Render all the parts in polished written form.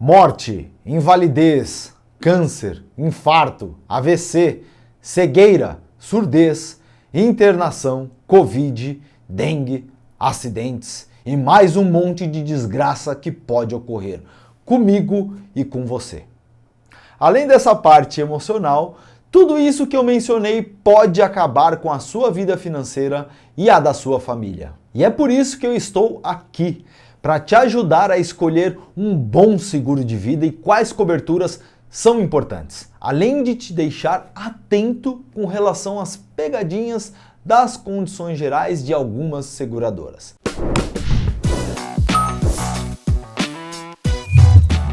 Morte, invalidez, câncer, infarto, AVC, cegueira, surdez, internação, Covid, dengue, acidentes e mais um monte de desgraça que pode ocorrer comigo e com você. Além dessa parte emocional, tudo isso que eu mencionei pode acabar com a sua vida financeira e a da sua família. E é por isso que eu estou aqui, para te ajudar a escolher um bom seguro de vida e quais coberturas são importantes, além de te deixar atento com relação às pegadinhas das condições gerais de algumas seguradoras.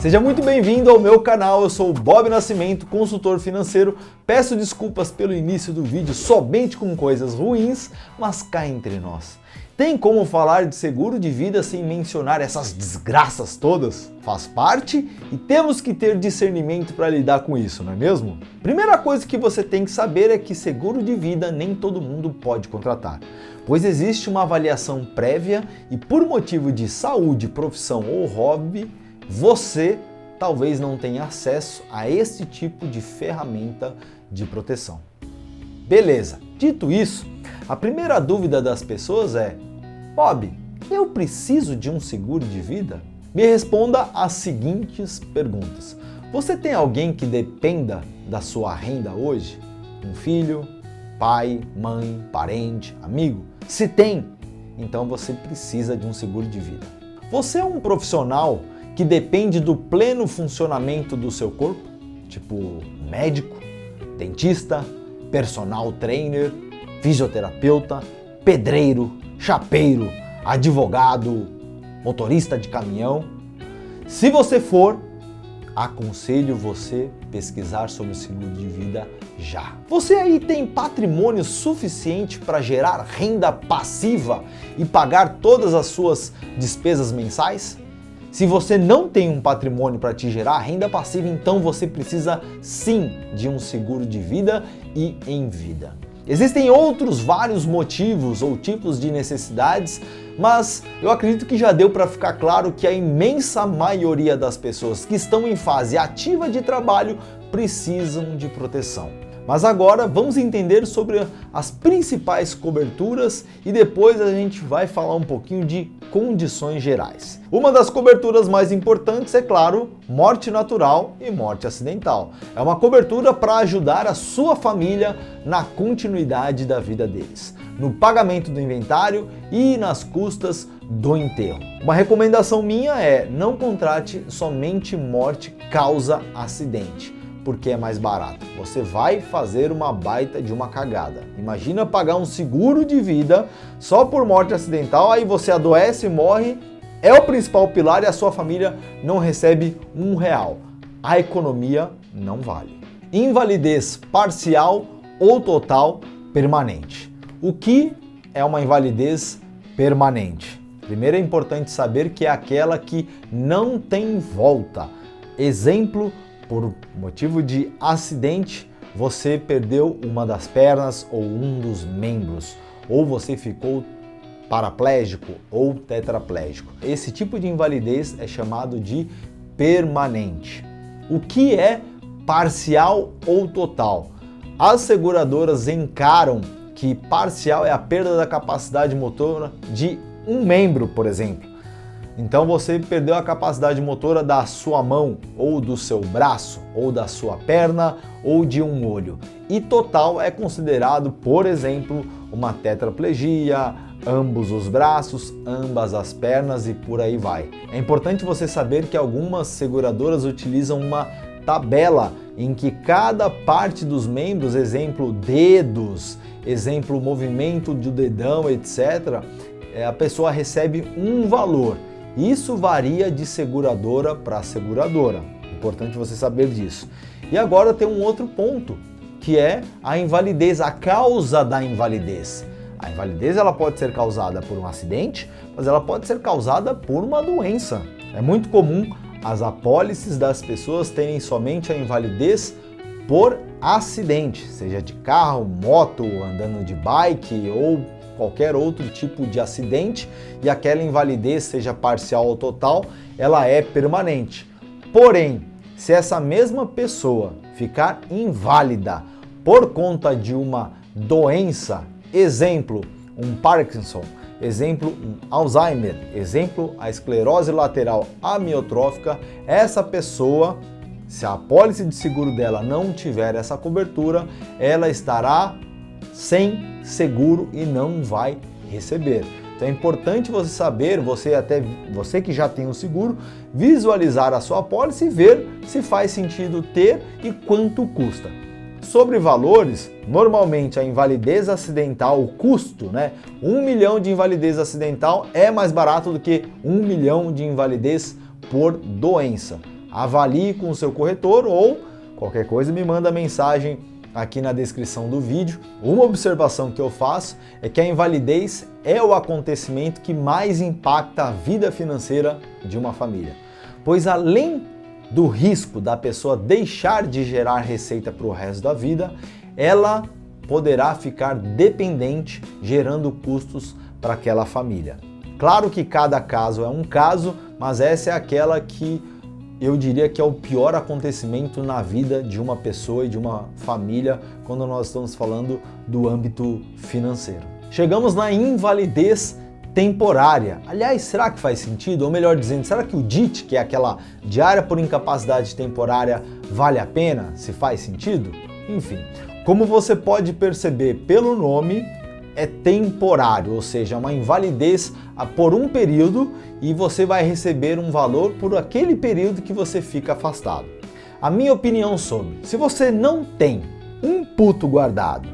Seja muito bem-vindo ao meu canal, eu sou o Bob Nascimento, consultor financeiro. Peço desculpas pelo início do vídeo somente com coisas ruins, mas cá entre nós. Tem como falar de seguro de vida sem mencionar essas desgraças todas? Faz parte e temos que ter discernimento para lidar com isso, não é mesmo? Primeira coisa que você tem que saber é que seguro de vida nem todo mundo pode contratar, pois existe uma avaliação prévia e por motivo de saúde, profissão ou hobby, você talvez não tenha acesso a esse tipo de ferramenta de proteção. Beleza, dito isso, a primeira dúvida das pessoas é: Bob, eu preciso de um seguro de vida? Me responda as seguintes perguntas. Você tem alguém que dependa da sua renda hoje? Um filho, pai, mãe, parente, amigo? Se tem, então você precisa de um seguro de vida. Você é um profissional que depende do pleno funcionamento do seu corpo? Tipo médico, dentista, personal trainer, fisioterapeuta, pedreiro, chapeiro, advogado, motorista de caminhão? Se você for, aconselho você pesquisar sobre o seguro de vida já. Você aí tem patrimônio suficiente para gerar renda passiva e pagar todas as suas despesas mensais? Se você não tem um patrimônio para te gerar renda passiva, então você precisa sim de um seguro de vida e em vida. Existem outros vários motivos ou tipos de necessidades, mas eu acredito que já deu para ficar claro que a imensa maioria das pessoas que estão em fase ativa de trabalho precisam de proteção. Mas agora vamos entender sobre as principais coberturas e depois a gente vai falar um pouquinho de condições gerais. Uma das coberturas mais importantes é, claro, morte natural e morte acidental. É uma cobertura para ajudar a sua família na continuidade da vida deles, no pagamento do inventário e nas custas do enterro. Uma recomendação minha é: não contrate somente morte causa acidente, porque é mais barato. Você vai fazer uma baita de uma cagada. Imagina pagar um seguro de vida só por morte acidental, aí você adoece e morre, é o principal pilar e a sua família não recebe R$1. A economia não vale. Invalidez parcial ou total permanente. O que é uma invalidez permanente? Primeiro é importante saber que é aquela que não tem volta. Exemplo: por motivo de acidente, você perdeu uma das pernas ou um dos membros, ou você ficou paraplégico ou tetraplégico. Esse tipo de invalidez é chamado de permanente. O que é parcial ou total? As seguradoras encaram que parcial é a perda da capacidade motora de um membro, por exemplo. Então você perdeu a capacidade motora da sua mão, ou do seu braço, ou da sua perna, ou de um olho. E total é considerado, por exemplo, uma tetraplegia, ambos os braços, ambas as pernas e por aí vai. É importante você saber que algumas seguradoras utilizam uma tabela em que cada parte dos membros, exemplo dedos, exemplo movimento do dedão, etc., a pessoa recebe um valor. Isso varia de seguradora para seguradora. Importante você saber disso. E agora tem um outro ponto, que é a invalidez, a causa da invalidez. A invalidez ela pode ser causada por um acidente, mas ela pode ser causada por uma doença. É muito comum as apólices das pessoas terem somente a invalidez por acidente, seja de carro, moto, andando de bike ou qualquer outro tipo de acidente, e aquela invalidez, seja parcial ou total, ela é permanente. Porém, se essa mesma pessoa ficar inválida por conta de uma doença, exemplo, um Parkinson, exemplo, um Alzheimer, exemplo, a esclerose lateral amiotrófica, essa pessoa, se a apólice de seguro dela não tiver essa cobertura, ela estará sem seguro e não vai receber. Então é importante você saber, você que já tem o seguro, visualizar a sua apólice e ver se faz sentido ter e quanto custa. Sobre valores, normalmente a invalidez acidental, o custo, 1 milhão de invalidez acidental é mais barato do que 1 milhão de invalidez por doença. Avalie com o seu corretor ou qualquer coisa me manda mensagem aqui na descrição do vídeo. Uma observação que eu faço é que a invalidez é o acontecimento que mais impacta a vida financeira de uma família, pois além do risco da pessoa deixar de gerar receita para o resto da vida, ela poderá ficar dependente, gerando custos para aquela família. Claro que cada caso é um caso, mas essa é aquela que eu diria que é o pior acontecimento na vida de uma pessoa e de uma família quando nós estamos falando do âmbito financeiro. Chegamos na invalidez temporária. Aliás, será que faz sentido? Ou melhor dizendo, será que o DIT, que é aquela diária por incapacidade temporária, vale a pena? Se faz sentido? Enfim, como você pode perceber pelo nome, é temporário, ou seja, uma invalidez por um período e você vai receber um valor por aquele período que você fica afastado. A minha opinião sobre, se você não tem um puto guardado,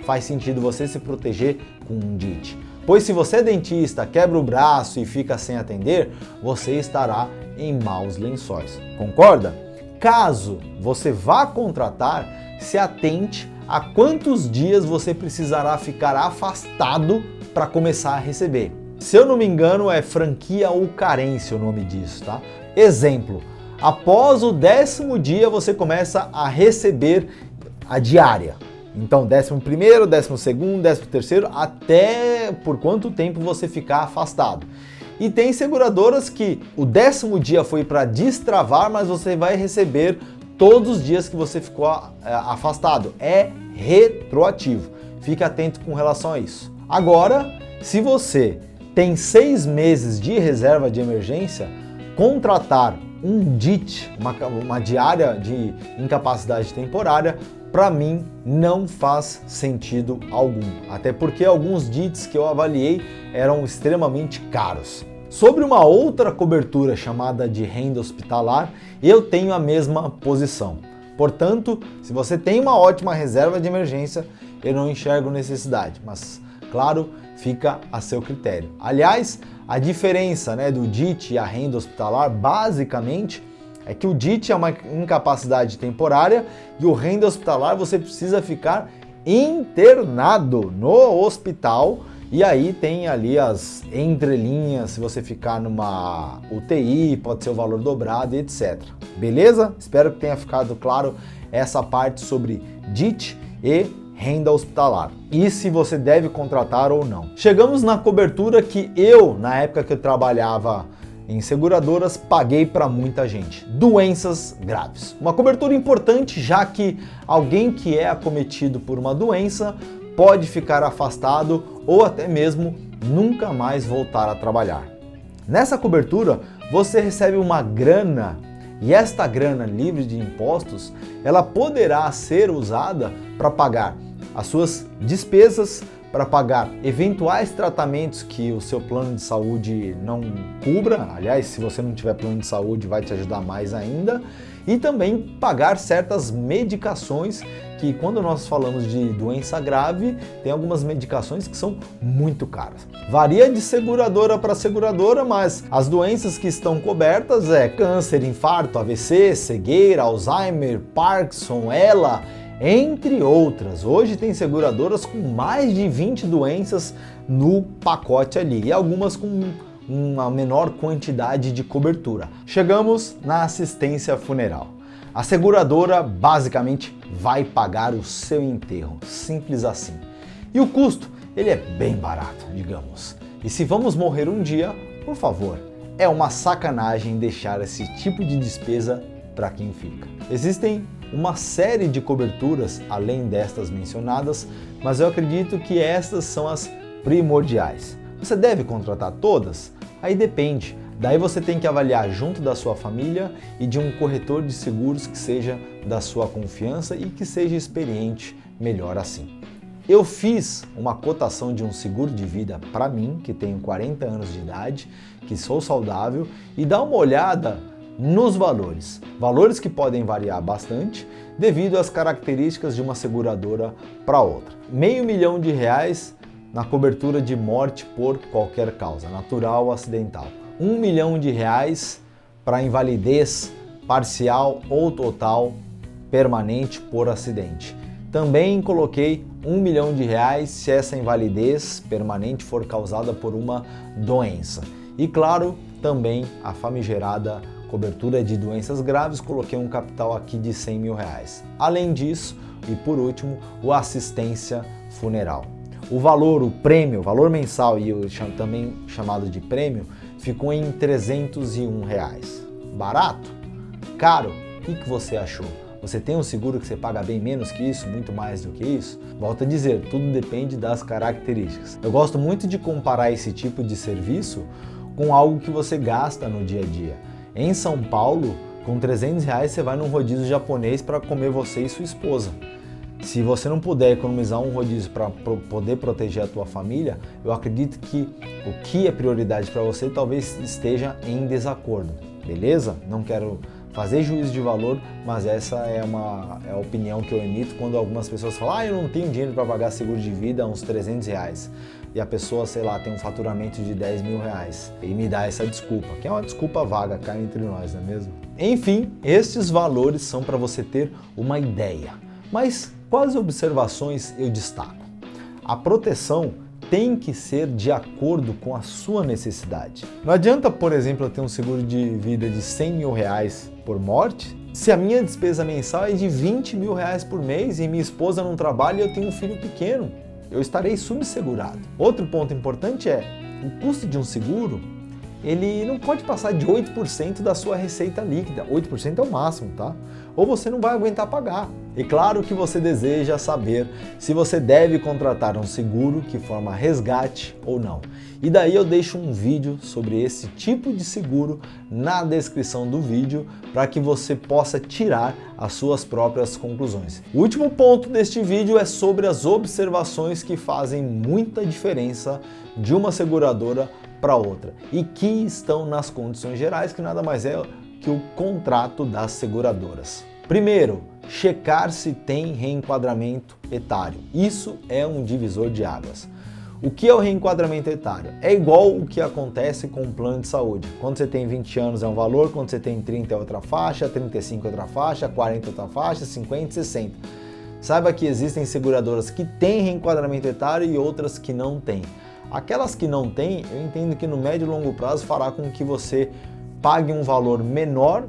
faz sentido você se proteger com um DIT. Pois se você é dentista, quebra o braço e fica sem atender, você estará em maus lençóis. Concorda? Caso você vá contratar, se atente a quantos dias você precisará ficar afastado para começar a receber. Se eu não me engano, é franquia ou carência o nome disso, tá? Exemplo, após o 10º dia você começa a receber a diária. Então, 11º, 12º, 13º, até por quanto tempo você ficar afastado. E tem seguradoras que o 10º dia foi para destravar, mas você vai receber todos os dias que você ficou afastado. É retroativo. Fique atento com relação a isso. Agora, se você tem 6 meses de reserva de emergência, contratar um DIT, uma diária de incapacidade temporária, para mim não faz sentido algum. Até porque alguns DITs que eu avaliei eram extremamente caros. Sobre uma outra cobertura chamada de renda hospitalar, eu tenho a mesma posição. Portanto, se você tem uma ótima reserva de emergência, eu não enxergo necessidade, mas claro, fica a seu critério. Aliás, a diferença do DIT e a renda hospitalar, basicamente, é que o DIT é uma incapacidade temporária e o renda hospitalar você precisa ficar internado no hospital. E aí tem ali as entrelinhas, se você ficar numa UTI, pode ser o valor dobrado, etc. Beleza? Espero que tenha ficado claro essa parte sobre DIT e renda hospitalar. E se você deve contratar ou não. Chegamos na cobertura que eu, na época que eu trabalhava em seguradoras, paguei para muita gente. Doenças graves. Uma cobertura importante, já que alguém que é acometido por uma doença pode ficar afastado ou até mesmo nunca mais voltar a trabalhar. Nessa cobertura, você recebe uma grana e esta grana livre de impostos, ela poderá ser usada para pagar as suas despesas, para pagar eventuais tratamentos que o seu plano de saúde não cubra. Aliás, se você não tiver plano de saúde, vai te ajudar mais ainda. E também pagar certas medicações que, quando nós falamos de doença grave, tem algumas medicações que são muito caras. Varia de seguradora para seguradora, mas as doenças que estão cobertas é câncer, infarto, AVC, cegueira, Alzheimer, Parkinson, ELA, entre outras. Hoje tem seguradoras com mais de 20 doenças no pacote ali e algumas com uma menor quantidade de cobertura. Chegamos na assistência funeral. A seguradora basicamente vai pagar o seu enterro, simples assim. E o custo, ele é bem barato, digamos. E se vamos morrer um dia, por favor, é uma sacanagem deixar esse tipo de despesa para quem fica. Existem uma série de coberturas além destas mencionadas, mas eu acredito que estas são as primordiais. Você deve contratar todas? Aí depende. Daí você tem que avaliar junto da sua família e de um corretor de seguros que seja da sua confiança e que seja experiente, melhor assim. Eu fiz uma cotação de um seguro de vida para mim, que tenho 40 anos de idade, que sou saudável, e dá uma olhada nos valores. Valores que podem variar bastante devido às características de uma seguradora para outra. R$500 mil na cobertura de morte por qualquer causa, natural ou acidental. R$1 milhão para invalidez parcial ou total permanente por acidente. Também coloquei R$1 milhão se essa invalidez permanente for causada por uma doença. E claro, também a famigerada cobertura de doenças graves, coloquei um capital aqui de R$100 mil. Além disso, e por último, o assistência funeral. O valor, o prêmio, o valor mensal e o também chamado de prêmio, ficou em R$301. Barato? Caro? O que você achou? Você tem um seguro que você paga bem menos que isso, muito mais do que isso? Volto a dizer, tudo depende das características. Eu gosto muito de comparar esse tipo de serviço com algo que você gasta no dia a dia. Em São Paulo, com R$300 você vai num rodízio japonês para comer você e sua esposa. Se você não puder economizar um rodízio para poder proteger a tua família, eu acredito que o que é prioridade para você talvez esteja em desacordo, beleza? Não quero fazer juízo de valor, mas essa é a opinião que eu emito quando algumas pessoas falam: eu não tenho dinheiro para pagar seguro de vida, uns R$300. E a pessoa, sei lá, tem um faturamento de R$10 mil e me dá essa desculpa, que é uma desculpa vaga, cá entre nós, não é mesmo? Enfim, estes valores são para você ter uma ideia. Mas quais observações eu destaco? A proteção tem que ser de acordo com a sua necessidade. Não adianta, por exemplo, eu ter um seguro de vida de R$100 mil por morte, se a minha despesa mensal é de R$20 mil por mês e minha esposa não trabalha e eu tenho um filho pequeno. Eu estarei subsegurado. Outro ponto importante é, o custo de um seguro, ele não pode passar de 8% da sua receita líquida. 8% é o máximo, tá? Ou você não vai aguentar pagar. E claro que você deseja saber se você deve contratar um seguro que forma resgate ou não. E daí eu deixo um vídeo sobre esse tipo de seguro na descrição do vídeo para que você possa tirar as suas próprias conclusões. O último ponto deste vídeo é sobre as observações que fazem muita diferença de uma seguradora para outra e que estão nas condições gerais, que nada mais é que o contrato das seguradoras. Primeiro, checar se tem reenquadramento etário. Isso é um divisor de águas. O que é o reenquadramento etário? É igual o que acontece com o plano de saúde. Quando você tem 20 anos é um valor, quando você tem 30 é outra faixa, 35 é outra faixa, 40 é outra faixa, 50 e 60. Saiba que existem seguradoras que têm reenquadramento etário e outras que não têm. Aquelas que não têm, eu entendo que no médio e longo prazo fará com que você pague um valor menor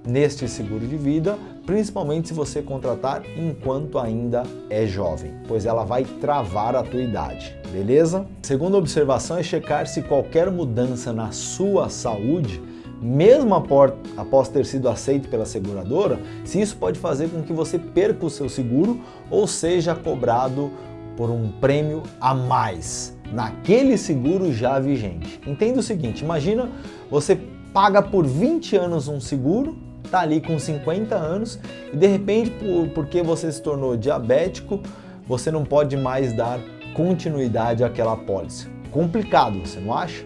neste seguro de vida, principalmente se você contratar enquanto ainda é jovem, pois ela vai travar a tua idade, beleza? Segunda observação é checar se qualquer mudança na sua saúde, mesmo após ter sido aceito pela seguradora, se isso pode fazer com que você perca o seu seguro ou seja cobrado por um prêmio a mais naquele seguro já vigente. Entenda o seguinte, imagina você paga por 20 anos um seguro, tá ali com 50 anos e de repente, porque você se tornou diabético, você não pode mais dar continuidade àquela apólice. Complicado, você não acha?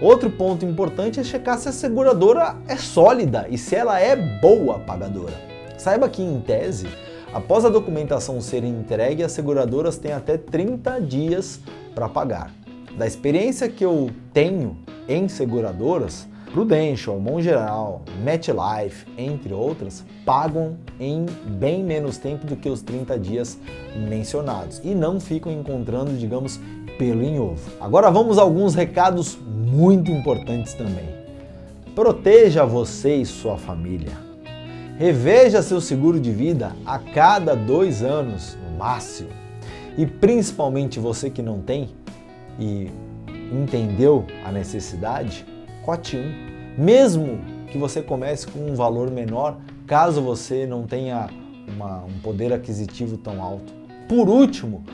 Outro ponto importante é checar se a seguradora é sólida e se ela é boa pagadora. Saiba que, em tese, após a documentação ser entregue, as seguradoras têm até 30 dias para pagar. Da experiência que eu tenho em seguradoras, Prudential, Mongeral, MetLife, entre outras, pagam em bem menos tempo do que os 30 dias mencionados e não ficam encontrando, digamos, pelo em ovo. Agora vamos a alguns recados muito importantes também. Proteja você e sua família. Reveja seu seguro de vida a cada 2 anos no máximo. E principalmente você que não tem e entendeu a necessidade, cote 1. mesmo que você comece com um valor menor, caso você não tenha um poder aquisitivo tão alto. Por último,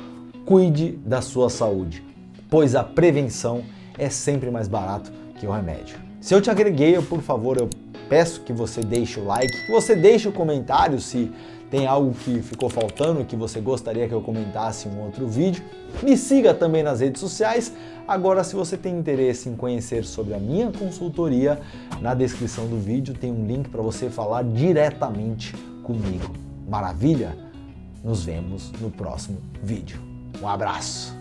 cuide da sua saúde, pois a prevenção é sempre mais barato que o remédio. Se eu te agreguei, por favor, eu peço que você deixe o like, que você deixe o comentário se tem algo que ficou faltando, que você gostaria que eu comentasse em um outro vídeo. Me siga também nas redes sociais. Agora, se você tem interesse em conhecer sobre a minha consultoria, na descrição do vídeo tem um link para você falar diretamente comigo. Maravilha? Nos vemos no próximo vídeo. Um abraço!